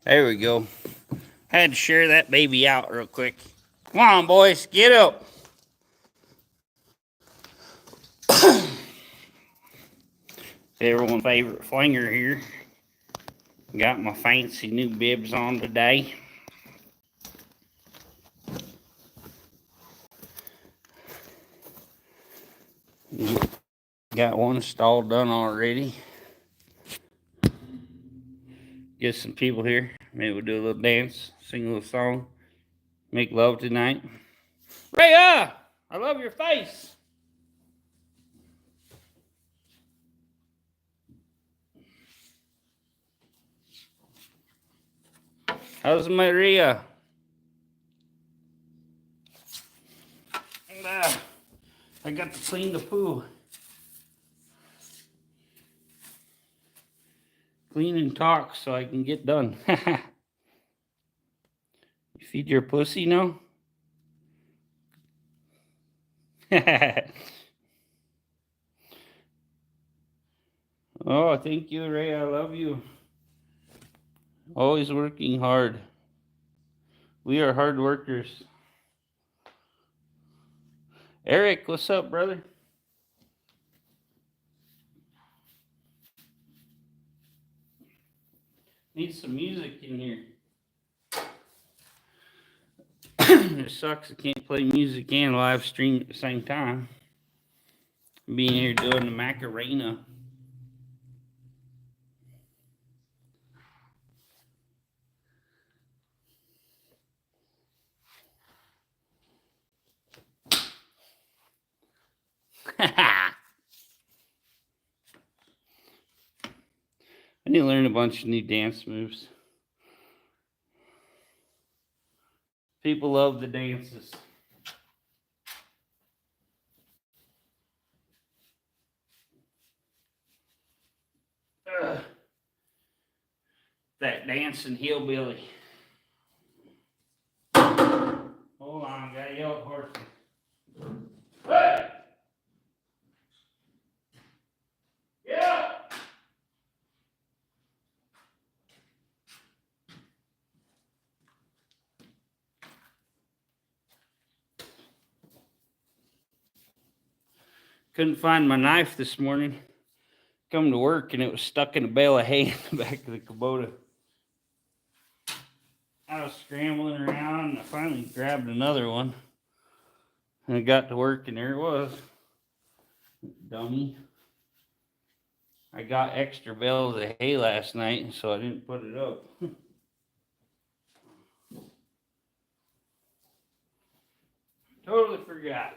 There we go. Had to share that baby out real quick. Come on, boys, get up. Everyone's favorite flinger here. Got my fancy new bibs on today. Got one stall done already. Get some people here. Maybe we'll do a little dance, sing a little song, make love tonight. Rhea, I love your face. How's Maria? And, I got to clean the poo. Clean and talk so I can get done. You feed your pussy now? Oh, thank you, Ray. I love you. Always working hard. We are hard workers. Eric, what's up, brother? Need some music in here. It sucks I can't play music and live stream at the same time. Being here doing the Macarena. I need to learn a bunch of new dance moves. People love the dances. That dancing hillbilly. Hold on, I gotta yell at horses. Hey! Yeah! Couldn't find my knife this morning. Come to work and it was stuck in a bale of hay in the back of the Kubota. I was scrambling around and I finally grabbed another one. And I got to work and there it was. Dummy. I got extra bales of hay last night, so I didn't put it up. Totally forgot.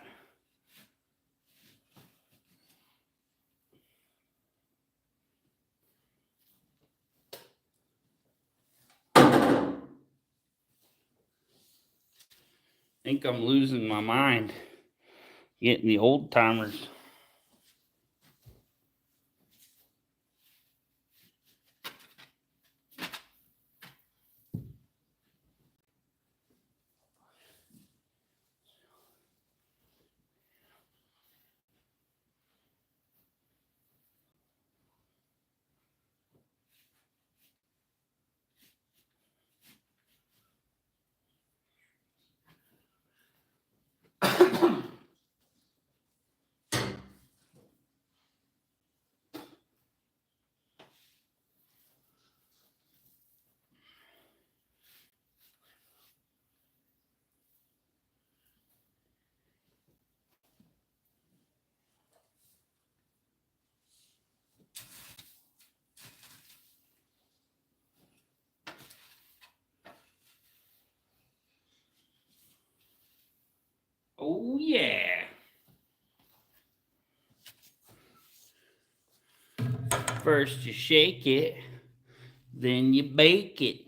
Think I'm losing my mind. Getting the old timers. Oh, yeah. First you shake it, then you bake it.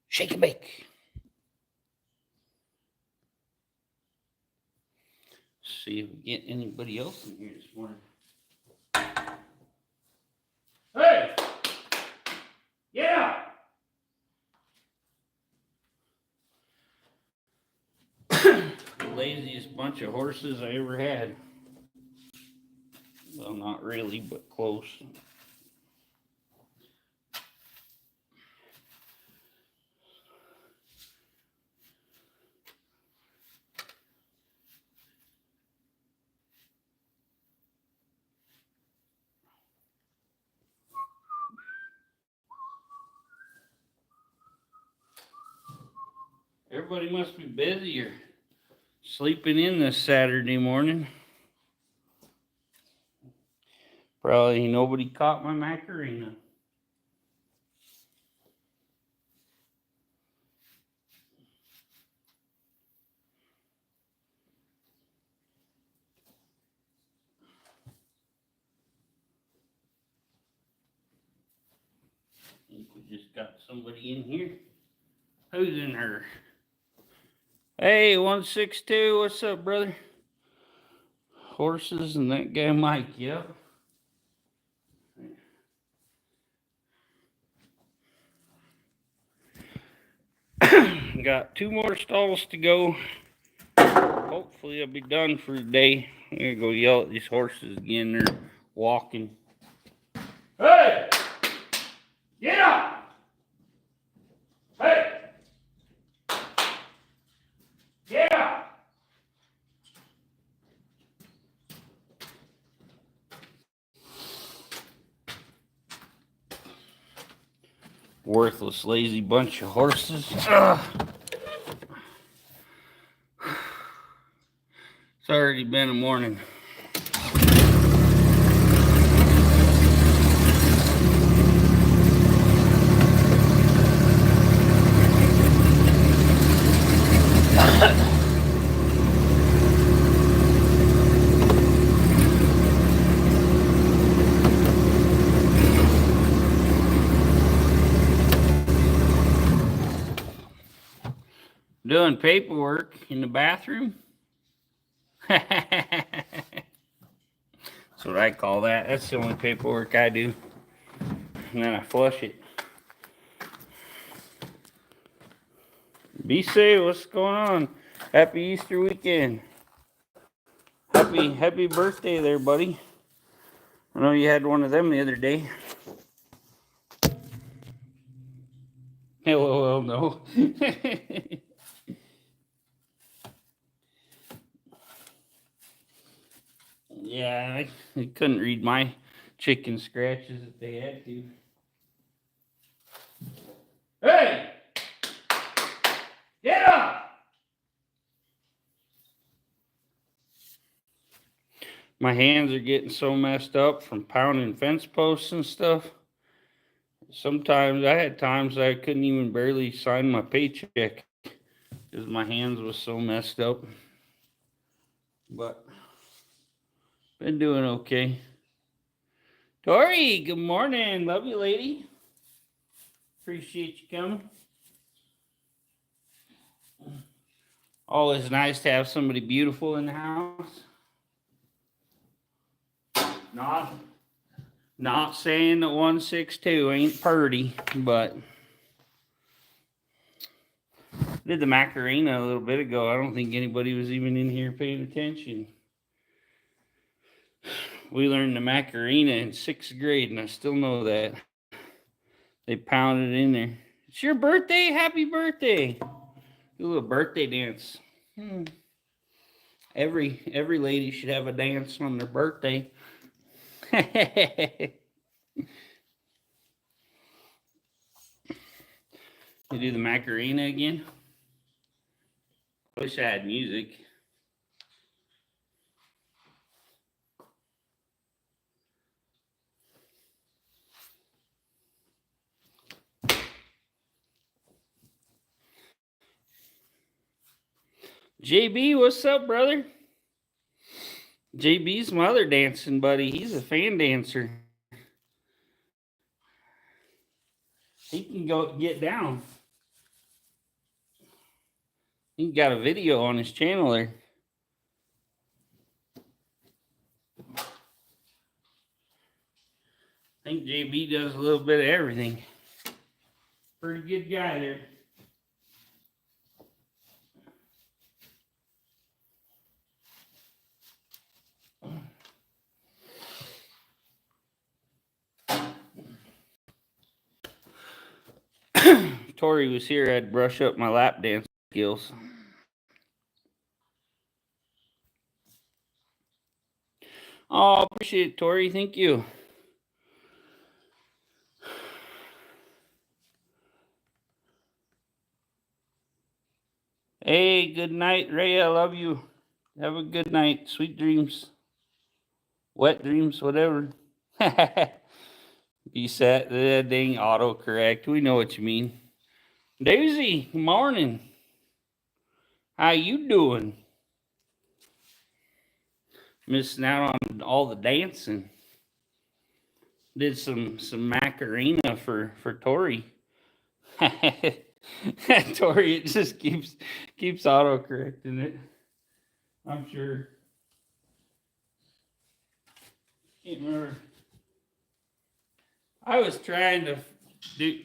Shake and bake. See if we get anybody else in here this morning. Hey! Yeah! The laziest bunch of horses I ever had. Well, not really, but close. everybody must be busy or sleeping in this Saturday morning. Probably nobody caught my Macarena. I think we just got somebody in here. Who's in her? Hey, 162, what's up, brother? Horses and that guy Mike, yep. Got 2 more stalls to go. Hopefully I'll be done for the day. I'm gonna go yell at these horses again. They're walking. Hey! Get up! Hey! Get up! Worthless, lazy bunch of horses. Ugh. It's already been a morning. Doing paperwork in the bathroom. That's what I call that. That's the only paperwork I do. And then I flush it. Be safe. What's going on? Happy Easter weekend. Happy birthday there, buddy. I know you had one of them the other day. LOL, no. Yeah, I couldn't read my chicken scratches if they had to. Hey! Get up! My hands are getting so messed up from pounding fence posts and stuff. Sometimes I had times I couldn't even barely sign my paycheck because my hands was so messed up. But been doing okay. Tori, good morning. Love you, lady. Appreciate you coming. Always nice to have somebody beautiful in the house. Not saying that 162 ain't purty, but did the Macarena a little bit ago. I don't think anybody was even in here paying attention. We learned the Macarena in 6th grade, and I still know that. They pounded in there. It's your birthday? Happy birthday. Do a little birthday dance. Every lady should have a dance on their birthday. You do the Macarena again? Wish I had music. JB, what's up, brother? JB's my other dancing buddy. He's a fan dancer. He can go get down. He got a video on his channel there. I think JB does a little bit of everything. Pretty good guy there. If Tori was here, I'd brush up my lap dance skills. Oh, appreciate it, Tori. Thank you. Hey, good night, Ray. I love you. Have a good night. Sweet dreams. Wet dreams, whatever. You said that dang autocorrect. We know what you mean. Daisy, good morning. How you doing? Missing out on all the dancing. Did some Macarena for Tori. Tori, it just keeps autocorrecting it. I'm sure. Can't remember. I was trying to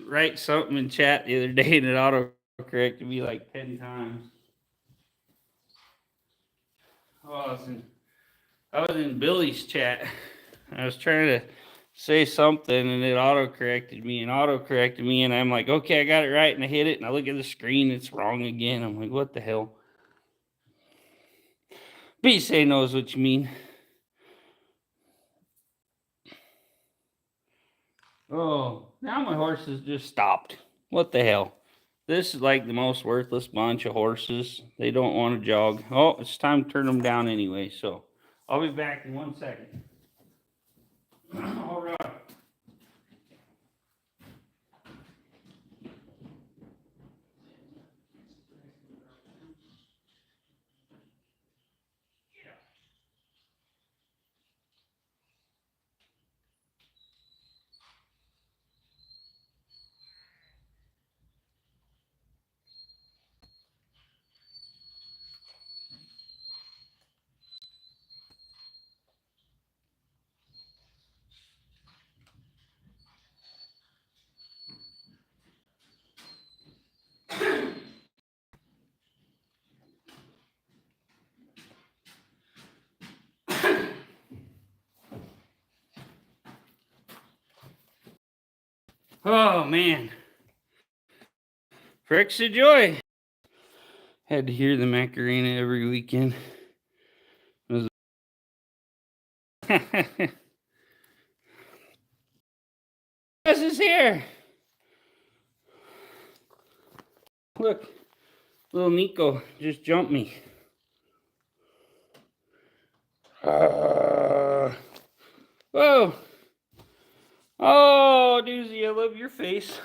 write something in chat the other day, and it autocorrected me like 10 times. Oh, I was in Billy's chat. I was trying to say something, and it autocorrected me, and I'm like, okay, I got it right, and I hit it, and I look at the screen, it's wrong again. I'm like, what the hell? B-Say knows what you mean. Oh, now my horses just stopped. What the hell? This is like the most worthless bunch of horses. They don't want to jog. Oh, it's time to turn them down anyway, so I'll be back in 1 second. All right. Oh, man. Fricks of joy. Had to hear the Macarena every weekend. This is here. Look, little Nico just jumped me. Whoa. Oh, Doozy, I love your face.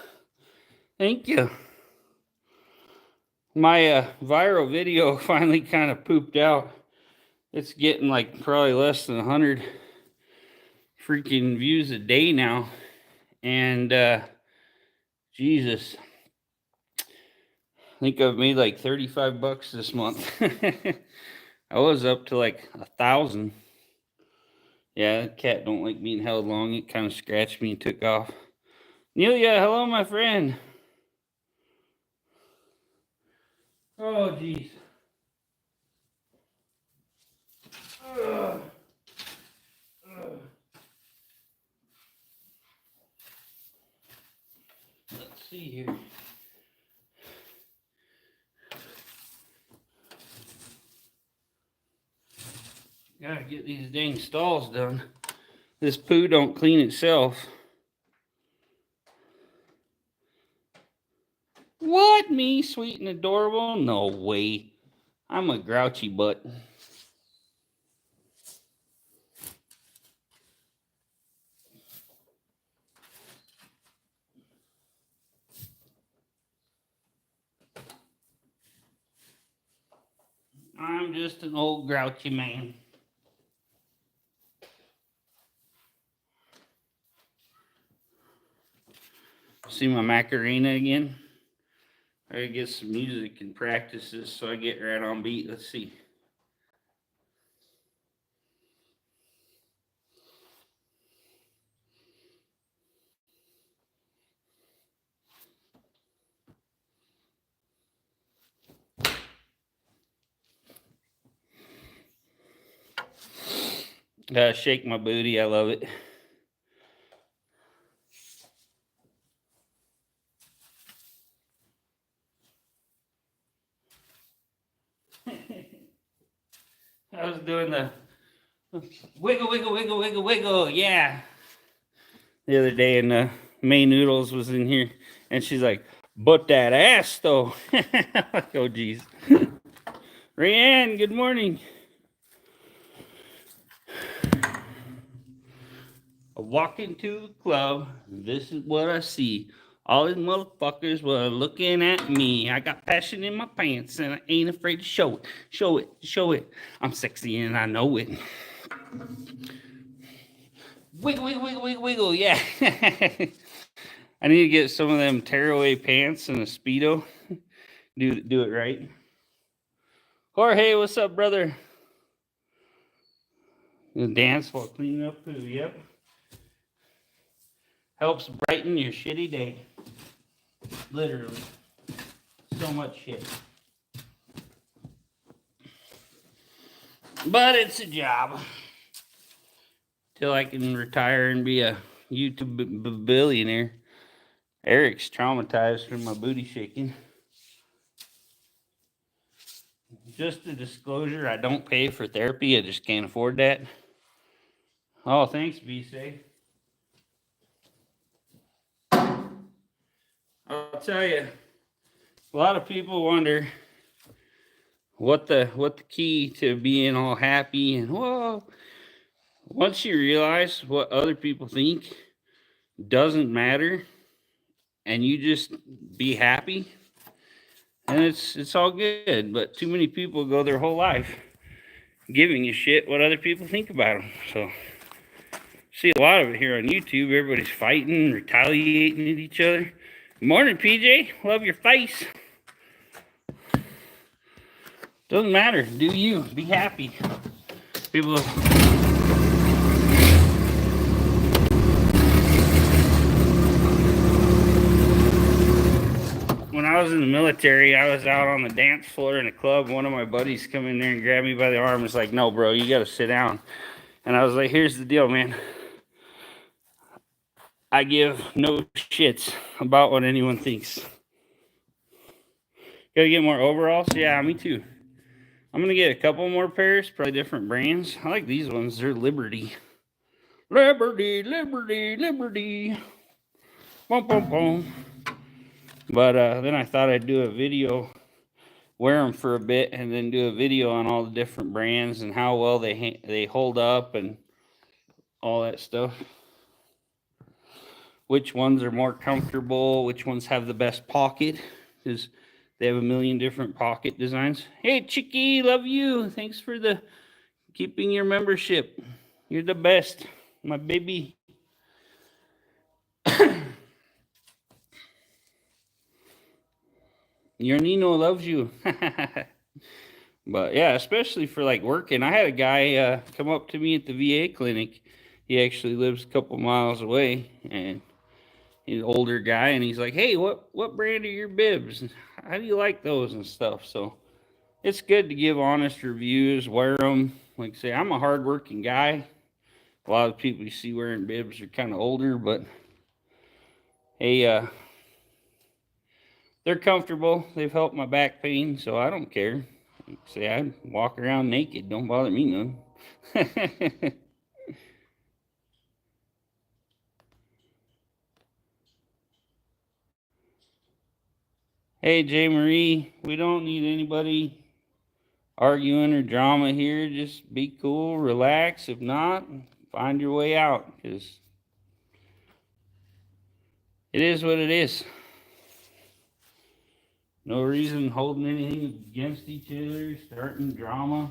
Thank you. My viral video finally kind of pooped out. It's getting like probably less than 100 freaking views a day now. And Jesus, I think I've made like 35 bucks this month. I was up to like 1,000. Yeah, that cat don't like being held long. It kind of scratched me and took off. Nelia, hello, my friend. Oh, jeez. Let's see here. Gotta get these dang stalls done. This poo don't clean itself. What? Me, sweet and adorable? No way. I'm a grouchy butt. I'm just an old grouchy man. See my Macarena again? I gotta get some music and practice this so I get right on beat. Let's see. Shake my booty. I love it. I was doing the wiggle, wiggle, wiggle, wiggle, wiggle. Yeah. The other day, and May Noodles was in here, and she's like, "But that ass, though." Like, oh, geez. Rayanne, good morning. I walk into the club. This is what I see. All these motherfuckers were looking at me. I got passion in my pants and I ain't afraid to show it. Show it. Show it. I'm sexy and I know it. Wiggle, wiggle, wiggle, wiggle, wiggle. Yeah. I need to get some of them tearaway pants and a Speedo. Do it right. Jorge, what's up, brother? You dance while cleaning up poo. Yep. Helps brighten your shitty day. Literally. So much shit. But it's a job. Till I can retire and be a YouTube billionaire. Eric's traumatized from my booty shaking. Just a disclosure, I don't pay for therapy. I just can't afford that. Oh, thanks, B-Say. I'll tell you, a lot of people wonder what the key to being all happy and whoa. Once you realize what other people think doesn't matter, and you just be happy, and it's all good. But too many people go their whole life giving a shit what other people think about them. So see a lot of it here on YouTube. Everybody's fighting, retaliating at each other. Good morning, PJ. Love your face. Doesn't matter. Do you. Be happy. People. When I was in the military, I was out on the dance floor in a club. One of my buddies come in there and grabbed me by the arm. It's like, no, bro, you got to sit down. And I was like, here's the deal, man. I give no shits about what anyone thinks. Gotta get more overalls? Yeah, me too. I'm gonna get a couple more pairs, probably different brands. I like these ones. They're Liberty. Liberty, Liberty, Liberty. Boom, boom, boom. But then I thought I'd do a video, wear them for a bit, and then do a video on all the different brands and how well they hold up and all that stuff. Which ones are more comfortable, which ones have the best pocket, because they have a million different pocket designs. Hey, Chicky, love you. Thanks for the keeping your membership. You're the best, my baby. Your Nino loves you. But yeah, especially for like working. I had a guy come up to me at the VA clinic. He actually lives a couple miles away, and he's an older guy, and he's like, hey, what brand are your bibs? How do you like those and stuff? So it's good to give honest reviews, wear them. Like I say, I'm a hardworking guy. A lot of people you see wearing bibs are kind of older, but hey, they're comfortable. They've helped my back pain, so I don't care. Like I say, I walk around naked. Don't bother me none. Hey, J. Marie, we don't need anybody arguing or drama here. Just be cool, relax. If not, find your way out, because it is what it is. No reason holding anything against each other, starting drama.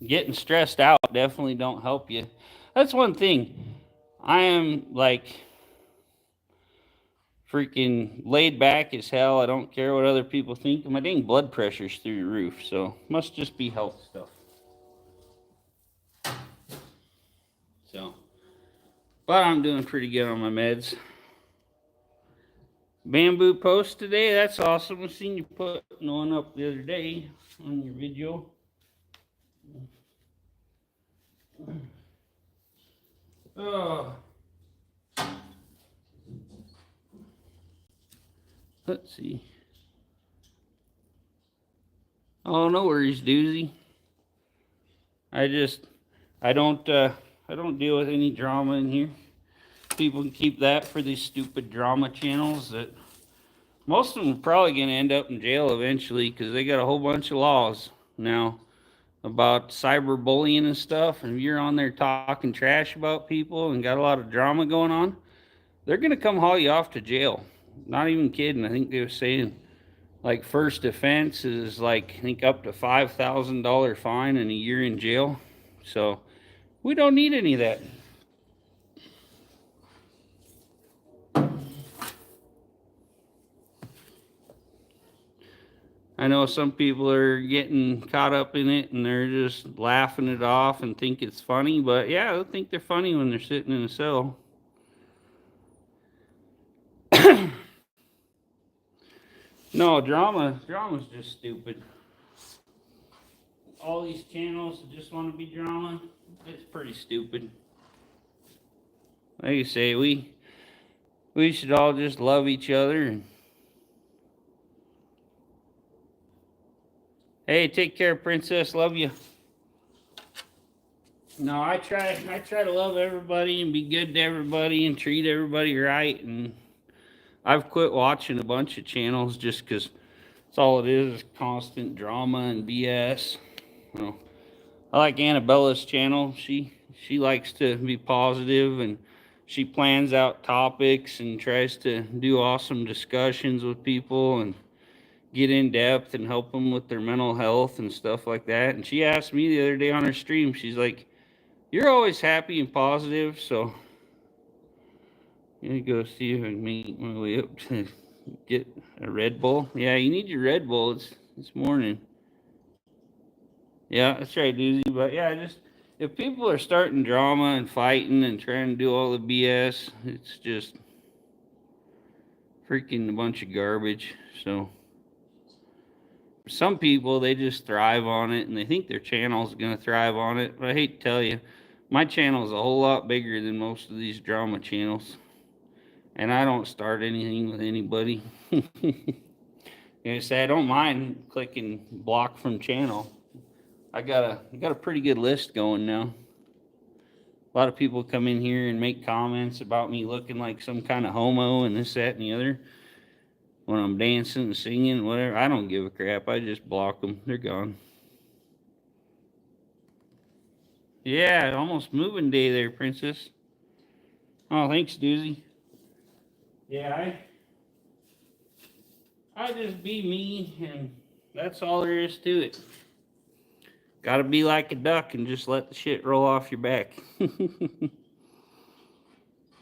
Getting stressed out definitely don't help you. That's one thing. I am like freaking laid back as hell. I don't care what other people think. My dang blood pressure's through the roof, so must just be health stuff. So, but I'm doing pretty good on my meds. Bamboo post today. That's awesome. I seen you put one up the other day on your video. Oh. Let's see. Oh, no worries, doozy. I don't deal with any drama in here. People can keep that for these stupid drama channels that Most of them are probably going to end up in jail eventually because they got a whole bunch of laws now about cyberbullying and stuff. And if you're on there talking trash about people and got a lot of drama going on, they're going to come haul you off to jail. Not even kidding. I think they were saying like first offense is like I think up to $5,000 fine and a year in jail. So we don't need any of that. I know some people are getting caught up in it and they're just laughing it off and think it's funny, but yeah, I think they're funny when they're sitting in a cell. No, drama's just stupid. All these channels that just want to be drama, it's pretty stupid. Like you say, we should all just love each other. And hey, take care, princess. Love you. No, I try to love everybody and be good to everybody and treat everybody right. And I've quit watching a bunch of channels just because it's all it is constant drama and BS. You know, I like Annabella's channel. She likes to be positive and she plans out topics and tries to do awesome discussions with people and get in depth and help them with their mental health and stuff like that. And she asked me the other day on her stream, she's like, "You're always happy and positive, so I'm gonna go see if I can make my way up to get a Red Bull." Yeah, you need your Red Bull. It's this morning. Yeah, that's right, Doozy. But yeah, just if people are starting drama and fighting and trying to do all the BS, it's just freaking a bunch of garbage. So some people they just thrive on it and they think their channel is gonna thrive on it. But I hate to tell you, my channel is a whole lot bigger than most of these drama channels. And I don't start anything with anybody. I say I don't mind clicking block from channel. I got a pretty good list going now. A lot of people come in here and make comments about me looking like some kind of homo and this, that, and the other when I'm dancing and singing, whatever. I don't give a crap. I just block them. They're gone. Yeah, almost moving day there, princess. Oh, thanks, Doozy. Yeah, I just be me, and that's all there is to it. Gotta be like a duck and just let the shit roll off your back.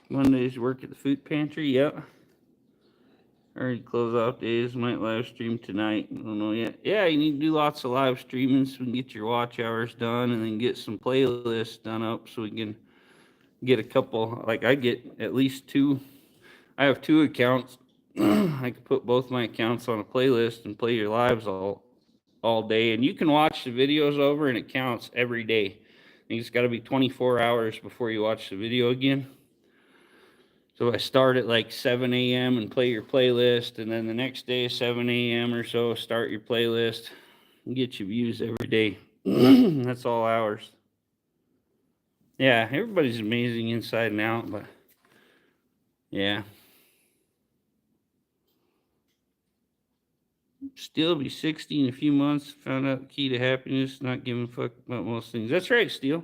Mondays work at the food pantry, yep. Already close off days, might live stream tonight. I don't know yet. Yeah, you need to do lots of live streaming so we can get your watch hours done and then get some playlists done up so we can get a couple. Like I get at least two. I have two accounts. I can put both my accounts on a playlist and play your lives all day. And you can watch the videos over and it counts every day. You just got to be 24 hours before you watch the video again. So I start at like 7 a.m. and play your playlist, and then the next day, 7 a.m. or so, start your playlist and get your views every day. That's all hours. Yeah, everybody's amazing inside and out, but yeah. Still be 60 in a few months. Found out the key to happiness, not giving a fuck about most things. That's right, Steele.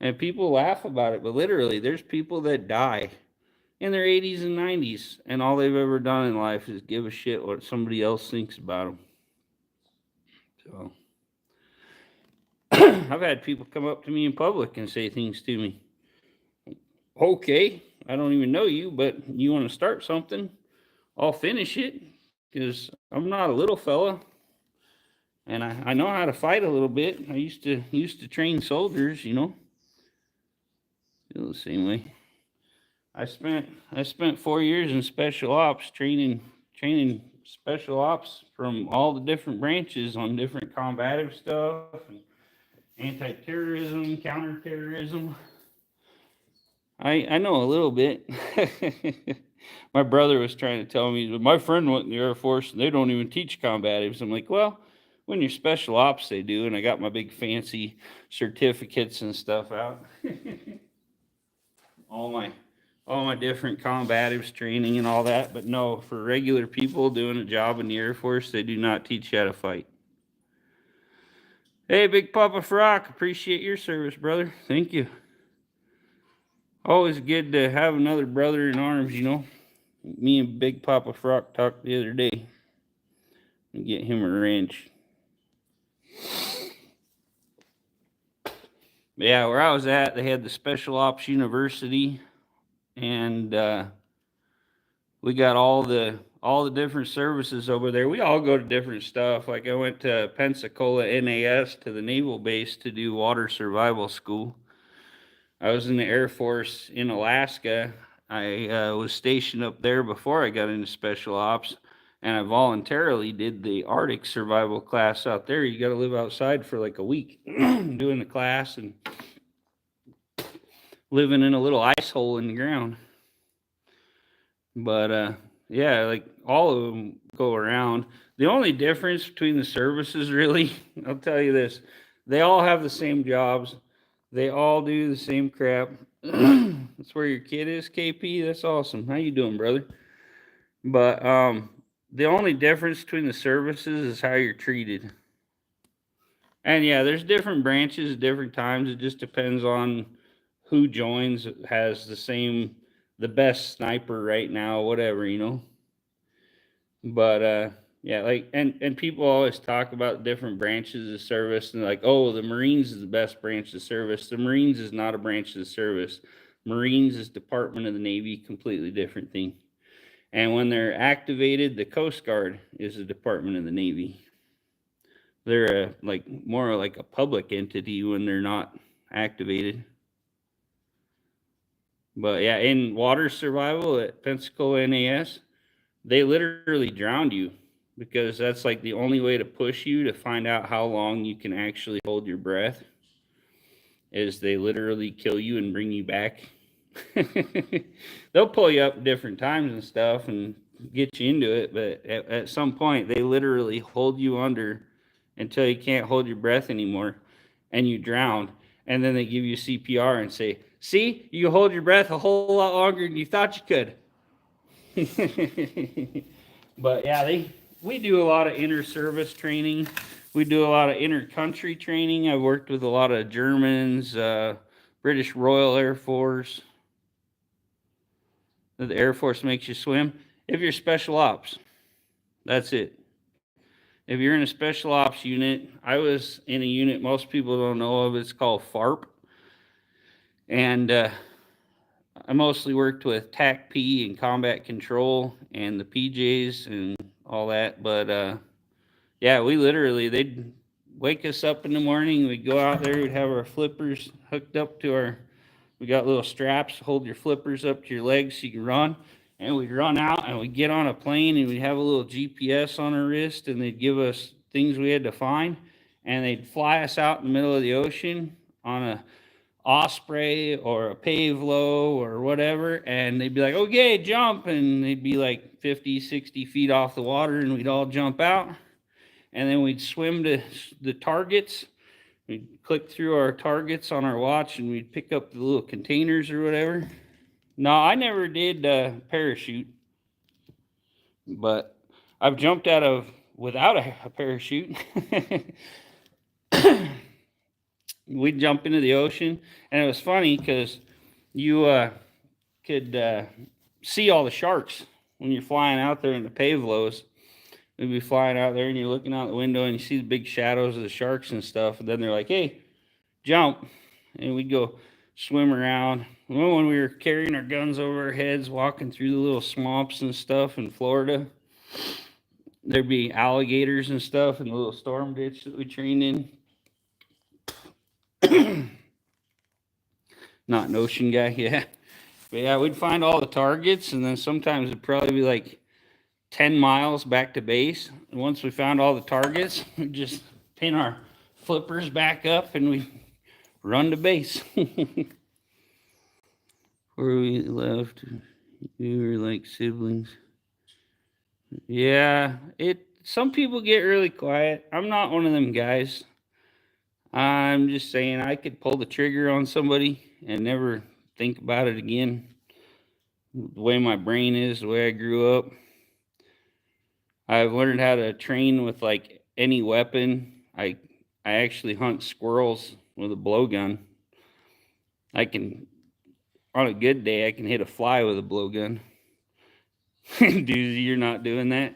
And people laugh about it, but literally, there's people that die in their 80s and 90s, and all they've ever done in life is give a shit what somebody else thinks about them. So, I've had people come up to me in public and say things to me. Okay, I don't even know you, but you want to start something, I'll finish it because I'm not a little fella. And I know how to fight a little bit. I used to train soldiers, you know. Feel the same way. I spent 4 years in special ops training special ops from all the different branches on different combative stuff and anti-terrorism, counterterrorism. I know a little bit. My brother was trying to tell me, my friend went in the Air Force and they don't even teach combatives. I'm like, well, when you're special ops, they do. And I got my big fancy certificates and stuff out. all all my different combatives training and all that. But no, for regular people doing a job in the Air Force, they do not teach you how to fight. Hey, Big Papa Frock, appreciate your service, brother. Thank you. Always good to have another brother in arms, you know. Me and Big Papa Frock talked the other day. And get him a wrench. Yeah, where I was at, they had the Special Ops University, and we got all the different services over there. We all go to different stuff. Like I went to Pensacola NAS to the naval base to do water survival school. I was in the Air Force in Alaska. I was stationed up there before I got into special ops, and I voluntarily did the Arctic survival class out there. You got to live outside for like a week doing the class and living in a little ice hole in the ground. But yeah, like all of them go around. The only difference between the services, really, I'll tell you this: they all have the same jobs. They all do the same crap. That's where your kid is, KP. That's awesome. How you doing, brother? But the only difference between the services is how you're treated. And yeah, there's different branches at different times. It just depends on who joins, has the best sniper right now, whatever, you know. But yeah, like and people always talk about different branches of service and like, oh, the Marines is the best branch of service. The Marines is not a branch of service. Marines is Department of the Navy, completely different thing. And when they're activated, the Coast Guard is a Department of the Navy. They're more like a public entity when they're not activated. But yeah, in water survival at Pensacola NAS, they literally drowned you because that's like the only way to push you to find out how long you can actually hold your breath is they literally kill you and bring you back. They'll pull you up different times and stuff and get you into it, but at some point they literally hold you under until you can't hold your breath anymore and you drown, and then they give you CPR and say, see, you hold your breath a whole lot longer than you thought you could. But yeah, we do a lot of inter-service training. We do a lot of inter-country training. I've worked with a lot of Germans, British Royal Air Force. The Air Force makes you swim. If you're special ops, that's it. If you're in a special ops unit, I was in a unit most people don't know of. It's called FARP. And I mostly worked with TAC-P and combat control and the PJs and all that. But yeah, they'd wake us up in the morning. We'd go out there. We'd have our flippers hooked up to we got little straps. Hold your flippers up to your legs so you can run. And we'd run out and we'd get on a plane and we'd have a little GPS on our wrist and they'd give us things we had to find. And they'd fly us out in the middle of the ocean on a Osprey or a Pavlo or whatever, and they'd be like, okay, jump, and they'd be like 50, 60 feet off the water, and we'd all jump out, and then we'd swim to the targets. We'd click through our targets on our watch, and we'd pick up the little containers or whatever. No, I never did parachute, but I've jumped out of without a parachute. We'd jump into the ocean, and it was funny because you could see all the sharks when you're flying out there in the Pavlos. We'd be flying out there, and you're looking out the window, and you see the big shadows of the sharks and stuff. And then they're like, "Hey, jump!" And we'd go swim around. Well, when we were carrying our guns over our heads, walking through the little swamps and stuff in Florida, there'd be alligators and stuff in the little storm ditch that we trained in. Not an ocean guy, yeah. But yeah, we'd find all the targets, and then sometimes it'd probably be like 10 miles back to base. And once we found all the targets, we'd just pin our flippers back up and we run to base. Where we left, we were like siblings. Yeah, some people get really quiet. I'm not one of them guys. I'm just saying I could pull the trigger on somebody and never think about it again. the way my brain is, the way I grew up. I've learned how to train with like any weapon. I actually hunt squirrels with a blowgun. I can, on a good day, I can hit a fly with a blowgun. Dude, you're not doing that?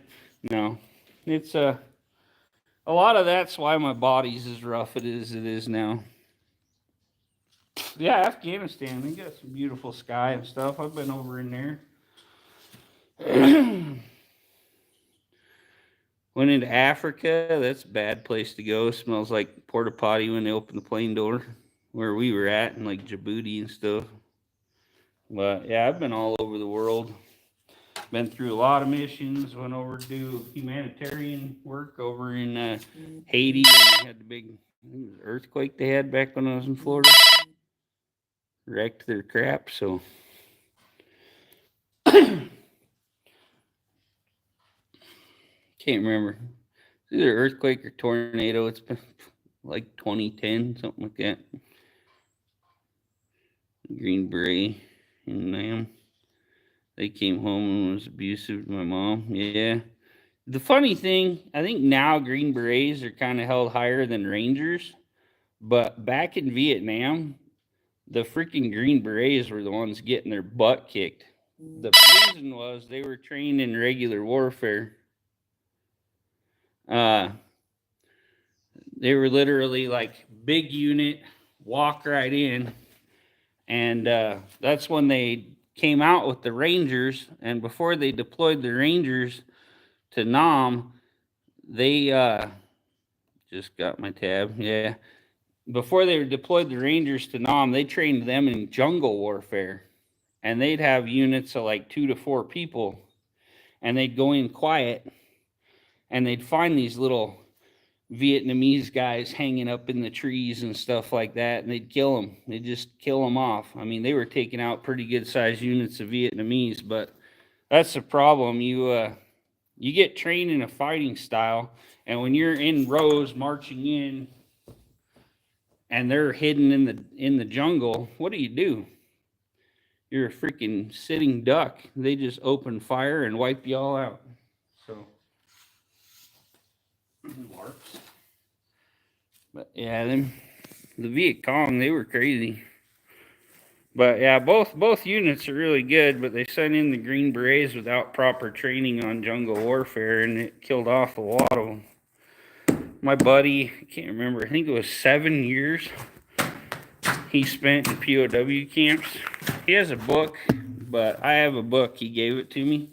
No. It's a lot of that's why my body's as rough it is now. Yeah, Afghanistan, they got some beautiful sky and stuff. I've been over in there. Went into Africa. That's a bad place to go. Smells like porta potty when they open the plane door, where we were at, in like Djibouti and stuff. But yeah, I've been all over the world. Been through a lot of missions. Went over to do humanitarian work over in Haiti when they had the big earthquake they had back when I was in Florida. Wrecked their crap. So can't remember. It's either earthquake or tornado. It's been like 2010, something like that. Green Beret and them. They came home and was abusive to my mom. Yeah. The funny thing, I think now Green Berets are kind of held higher than Rangers, but back in Vietnam, the freaking Green Berets were the ones getting their butt kicked. The reason was they were trained in regular warfare. They were literally like big unit, walk right in, and that's when they came out with the Rangers. And before they deployed the Rangers to Nam, they just got my tab. Yeah, before they deployed the Rangers to Nam, they trained them in jungle warfare, and they'd have units of like 2 to 4 people, and they'd go in quiet, and they'd find these little Vietnamese guys hanging up in the trees and stuff like that, and they'd kill them. They'd just kill them off. I mean, they were taking out pretty good sized units of Vietnamese, but that's the problem. You get trained in a fighting style, and when you're in rows marching in, and they're hidden in the jungle, what do? You're a freaking sitting duck. They just open fire and wipe you all out. So, larps. But yeah, the Viet Cong, they were crazy. But yeah, both units are really good, but they sent in the Green Berets without proper training on jungle warfare, and it killed off a lot of them. My buddy, I can't remember, I think it was 7 years he spent in POW camps. He has a book, but I have a book. He gave it to me.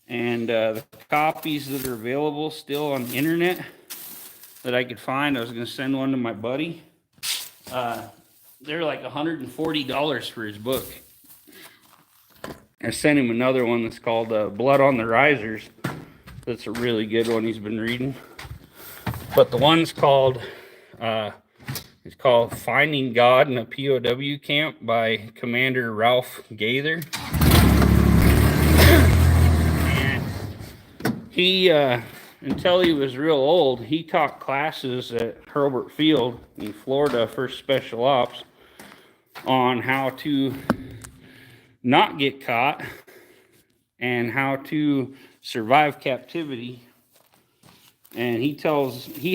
And the copies that are available still on the internet that I could find, I was going to send one to my buddy. They're like $140 for his book. I sent him another one that's called Blood on the Risers. That's a really good one he's been reading. But the one's called, it's called Finding God in a POW Camp by Commander Ralph Gaither. And he, until he was real old, he taught classes at Hurlburt Field in Florida for Special Ops on how to not get caught and how to survive captivity. And he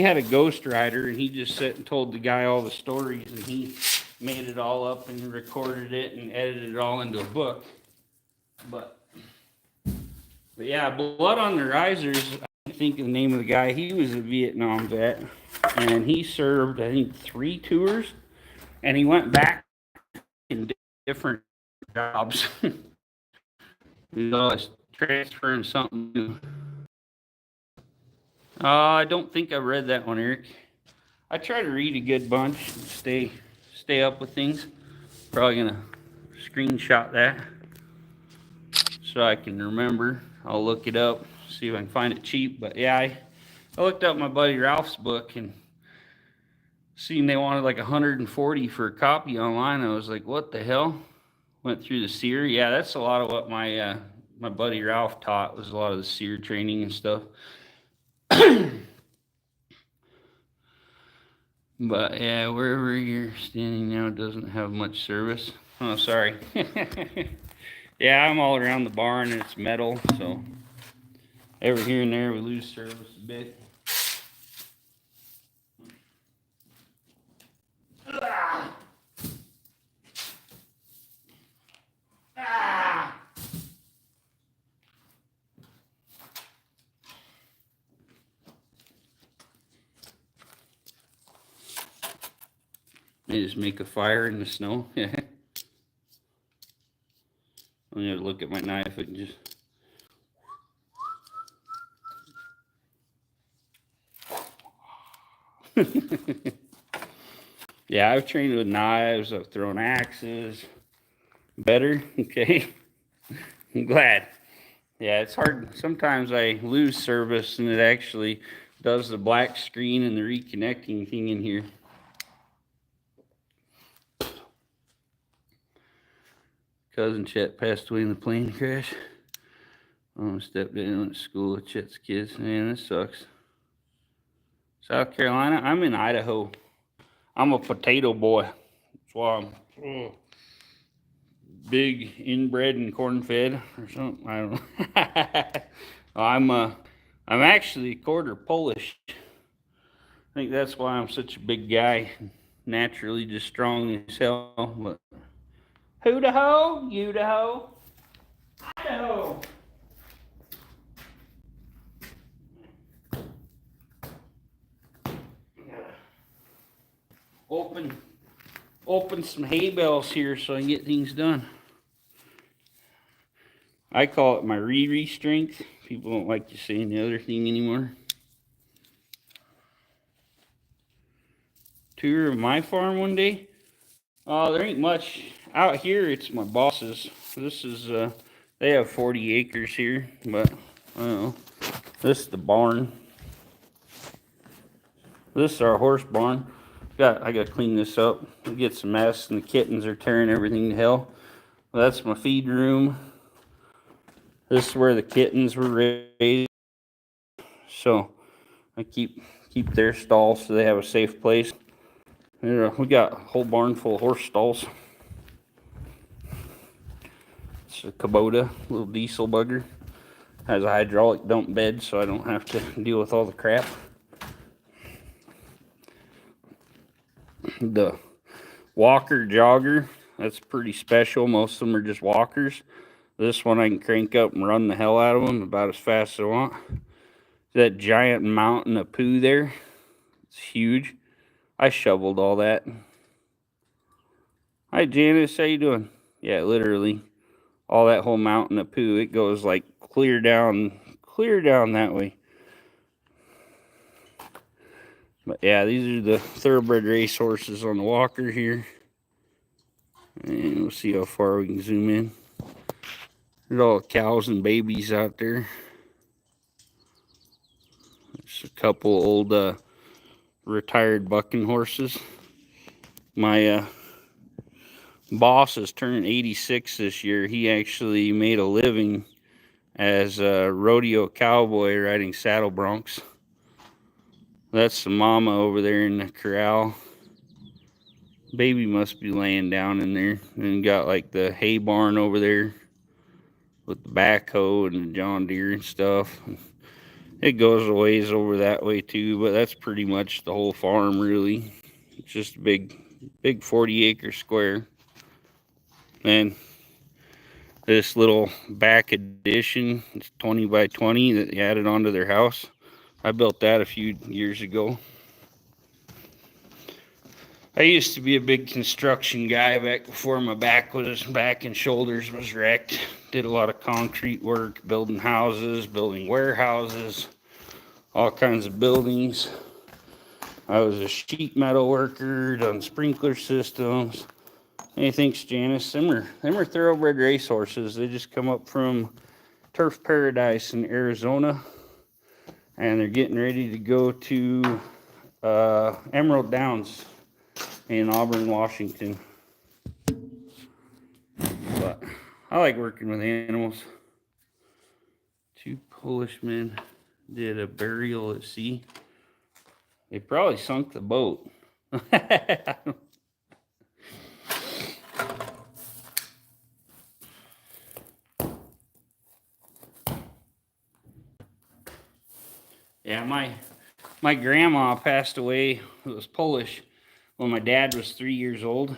had a ghostwriter, and he just sat and told the guy all the stories, and he made it all up and recorded it and edited it all into a book. But yeah, Blood on the Risers, I think the name of the guy, he was a Vietnam vet, and he served, I think, 3 tours, and he went back in different jobs. He's always transferring something new. I don't think I read that one, Eric. I try to read a good bunch and stay up with things. Probably gonna screenshot that so I can remember. I'll look it up, see if I can find it cheap. But yeah, I looked up my buddy Ralph's book and seen they wanted like 140 for a copy online. I was like, what the hell? Went through the SEER. Yeah, that's a lot of what my buddy Ralph taught, was a lot of the SEER training and stuff. But yeah, wherever you're standing now doesn't have much service. Oh, sorry. Yeah, I'm all around the barn and it's metal, so every here and there we lose service a bit. Ah! Ah! They just make a fire in the snow. Yeah. I need to look at my knife and just. Yeah, I've trained with knives, I've thrown axes. Better? Okay. I'm glad. Yeah, it's hard. Sometimes I lose service and it actually does the black screen and the reconnecting thing in here. Cousin Chet passed away in the plane crash. Mom stepped in and went to school with Chet's kids. Man, this sucks. South Carolina? I'm in Idaho. I'm a potato boy. That's why I'm big, inbred, and corn-fed or something. I don't know. I'm actually quarter Polish. I think that's why I'm such a big guy. Naturally just strong as hell. But Hoo-da-ho, you-da-ho, Idaho. Open some hay bales here so I can get things done. I call it my re strength. People don't like to say the other thing anymore. Tour of my farm one day. Oh, there ain't much out here. It's my boss's. This is they have 40 acres here, but I don't know. This is the barn. This is our horse barn. I gotta clean this up. It gets a mess, and the kittens are tearing everything to hell. Well, that's my feed room. This is where the kittens were raised. So I keep their stalls so they have a safe place. We got a whole barn full of horse stalls. It's a Kubota, little diesel bugger. Has a hydraulic dump bed so I don't have to deal with all the crap. The walker jogger, that's pretty special. Most of them are just walkers. This one I can crank up and run the hell out of them about as fast as I want. That giant mountain of poo there, it's huge. I shoveled all that. Hi Janice, how you doing? Yeah, literally all that whole mountain of poo. It goes like clear down that way. But yeah, these are the thoroughbred race horses on the walker here. And we'll see how far we can zoom in. There's all the cows and babies out there. There's a couple old retired bucking horses. My boss is turning 86 this year. He actually made a living as a rodeo cowboy riding saddle broncs. That's the mama over there in the corral. Baby must be laying down in there. And got like the hay barn over there with the backhoe and the John Deere and stuff. It goes a ways over that way too, but that's pretty much the whole farm really. It's just a big 40-acre square. And this little back addition, it's 20 by 20 that they added onto their house. I built that a few years ago. I used to be a big construction guy back before my back and shoulders was wrecked. Did a lot of concrete work, building houses, building warehouses, all kinds of buildings. I was a sheet metal worker, done sprinkler systems. Hey, thanks, Janice. Them are thoroughbred racehorses. They just come up from Turf Paradise in Arizona, and they're getting ready to go to Emerald Downs in Auburn, Washington. But I like working with animals. 2 Polish men did a burial at sea. They probably sunk the boat. Yeah, my grandma passed away. It was Polish when my dad was 3 years old.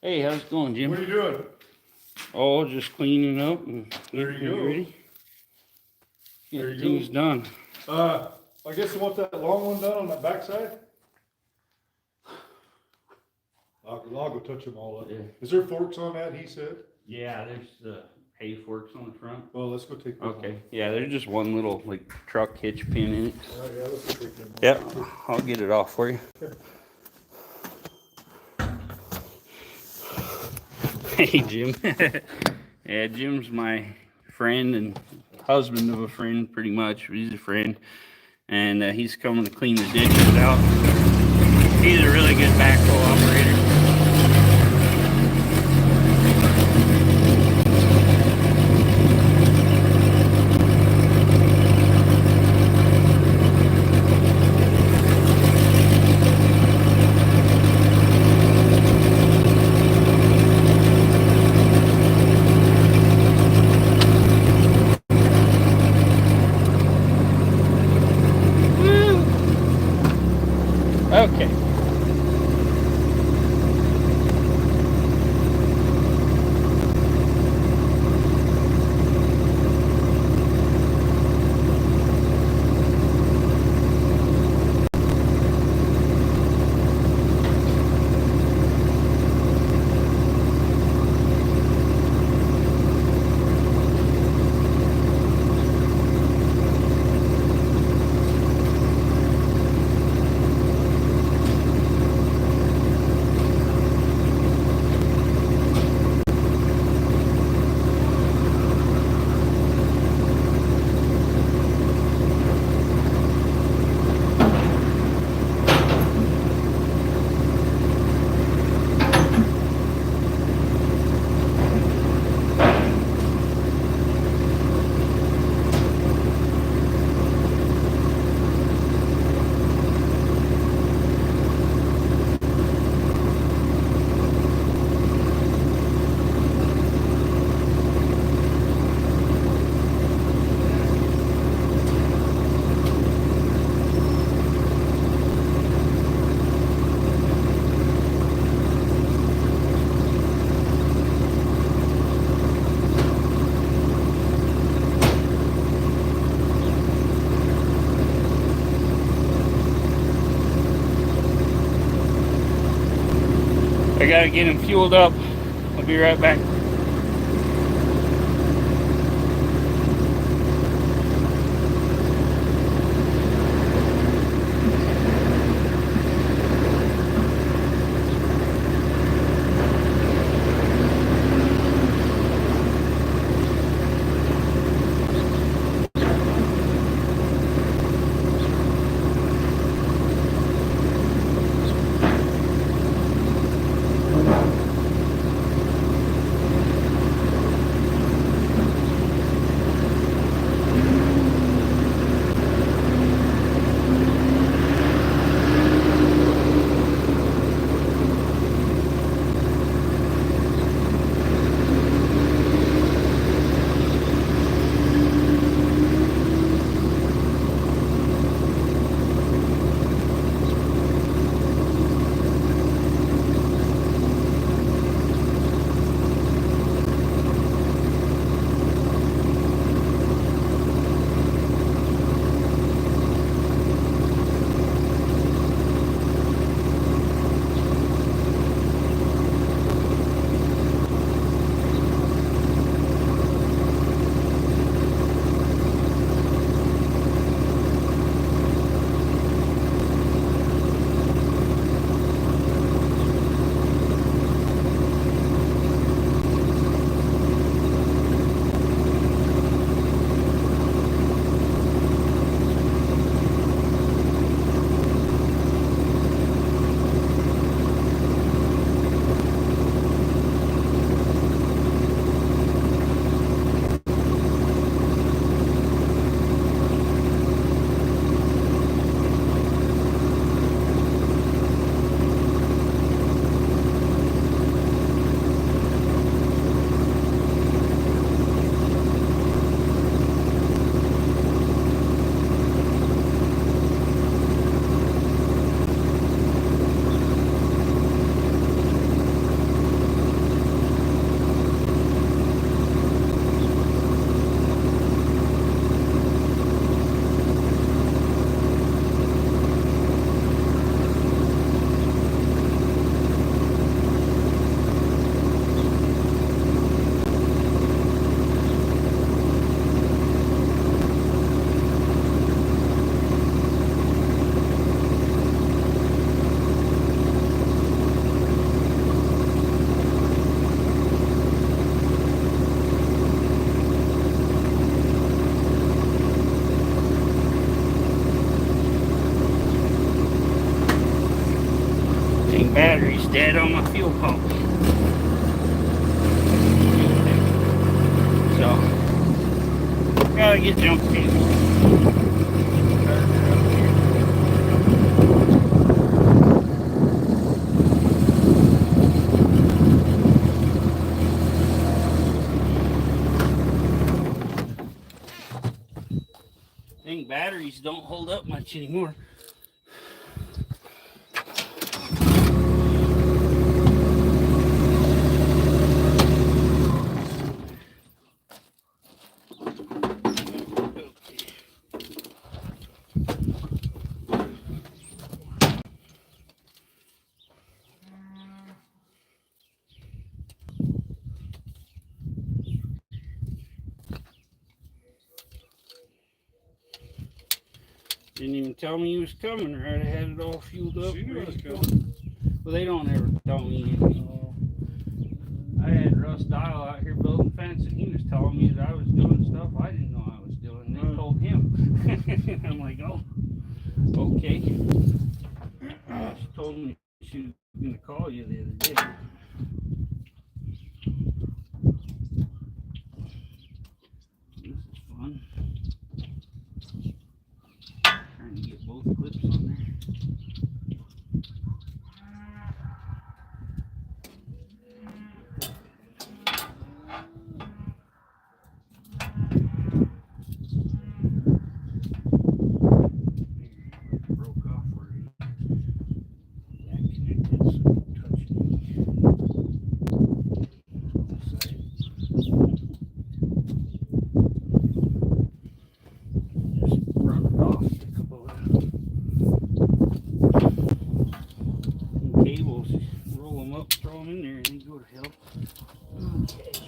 Hey, how's it going, Jim? What are you doing? Oh, just cleaning up and There getting you it go. ready. There Get you things go. done. I guess you want that long one done on that backside? I'll go touch them all up. Yeah. Is there forks on that, he said? Yeah, there's the hay forks on the front. Well, let's go take them. Okay. Yeah, there's just one little like truck hitch pin in it. Yeah, let's go take them. Yep, I'll get it off for you. Hey, Jim. Yeah, Jim's my friend and husband of a friend, pretty much. He's a friend, and he's coming to clean the ditches out. He's a really good backhoe operator. Okay. I gotta get him fueled up. I'll be right back. I get jump cables. I think batteries don't hold up much anymore. Didn't even tell me he was coming, or I'd have had it all fueled up. She knew it was coming. Well, they don't ever tell me anything. I had Russ Dial out here building fence, and he was telling me that I was doing stuff I didn't know I was doing. They told him. I'm like, oh, okay. She told me she was going to call you the other day. This is fun. Trying to get both clips on there. Broke off already. That connected, so don't touch me. This side. Just run it off. A couple of cables, roll them up, throw them in there, and they go to hell. Okay.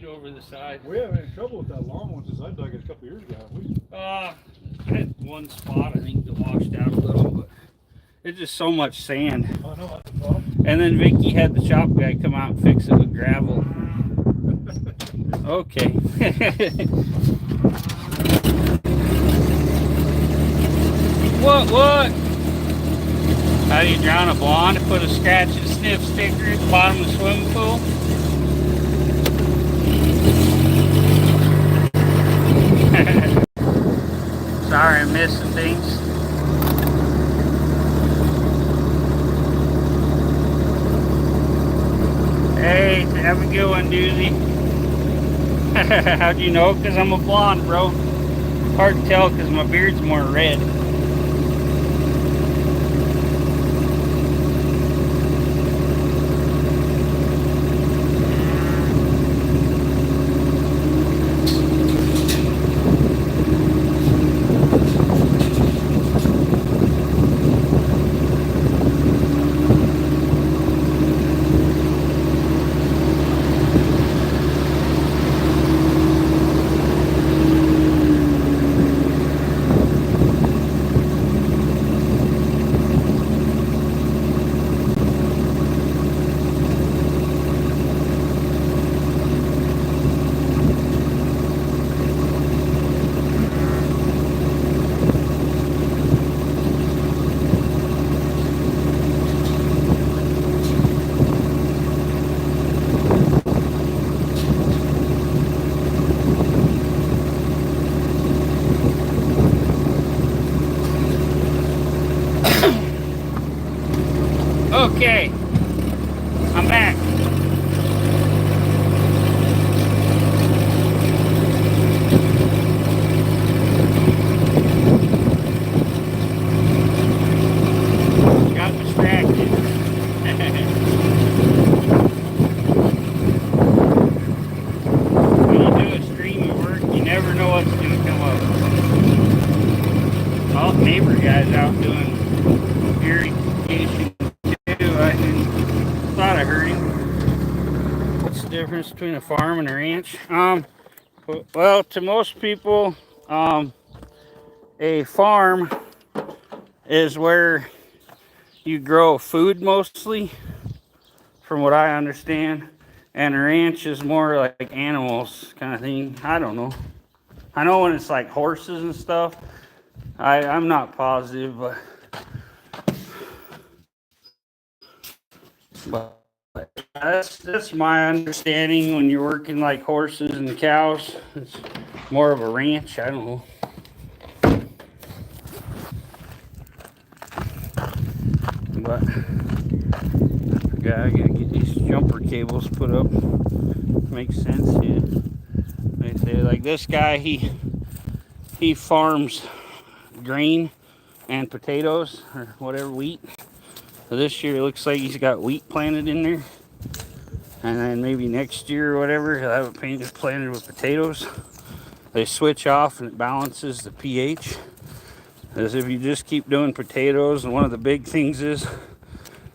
Over the side. We haven't had trouble with that long one since I dug it a couple years ago. I had one spot I think that washed out a little, but it's just so much sand. I know that's the problem. And then Vicky had the shop guy come out and fix it with gravel. Okay. What? How do you drown a blonde? Put a scratch and sniff sticker at the bottom of the swimming pool? missing things. Hey, have a good one, Doozy. How'd you know? Because I'm a blonde, bro. Hard to tell because my beard's more red. Okay, I'm back. Got distracted. When you do a stream of work, you never know what's going to come up. All the neighbor guys out doing irrigation too. I thought I heard him. What's the difference between a farm and a ranch? Well, to most people, a farm is where you grow food mostly, from what I understand, and a ranch is more like animals kind of thing. I don't know. I know when it's like horses and stuff. I'm not positive, but that's my understanding. When you're working like horses and cows, it's more of a ranch. I don't know. But I gotta get these jumper cables put up. Makes sense, yeah. They say like this guy, he farms grain and potatoes or whatever, wheat. So this year it looks like he's got wheat planted in there, and then maybe next year or whatever he'll have it planted with potatoes. They switch off and it balances the pH. As if you just keep doing potatoes, and one of the big things is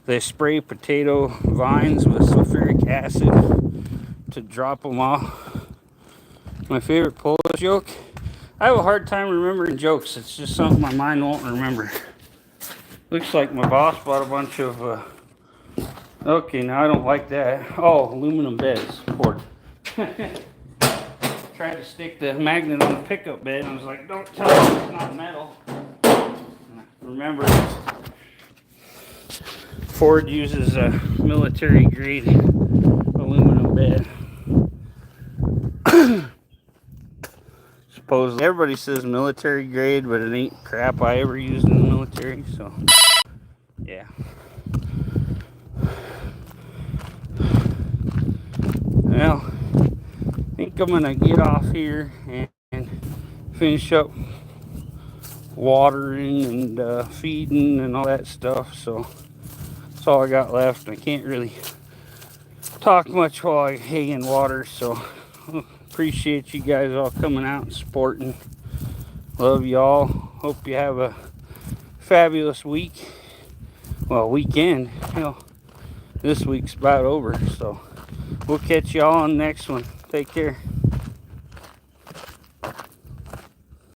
they spray potato vines with sulfuric acid to drop them off. My favorite Polish joke. I have a hard time remembering jokes. It's just something my mind won't remember. Looks like my boss bought a bunch of, okay, now I don't like that. Oh, aluminum beds, cord. Tried to stick the magnet on the pickup bed, and I was like, don't tell me it's not metal. Remember, Ford uses a military grade aluminum bed. Supposedly, everybody says military grade, but it ain't crap I ever used in the military, so yeah. Well, I think I'm gonna get off here and finish up watering and feeding and all that stuff. So that's all I got left. I can't really talk much while I hay and water, so appreciate you guys all coming out and supporting. Love y'all. Hope you have a fabulous week. Well, weekend. Hell, this week's about over, so we'll catch y'all on the next one. Take care.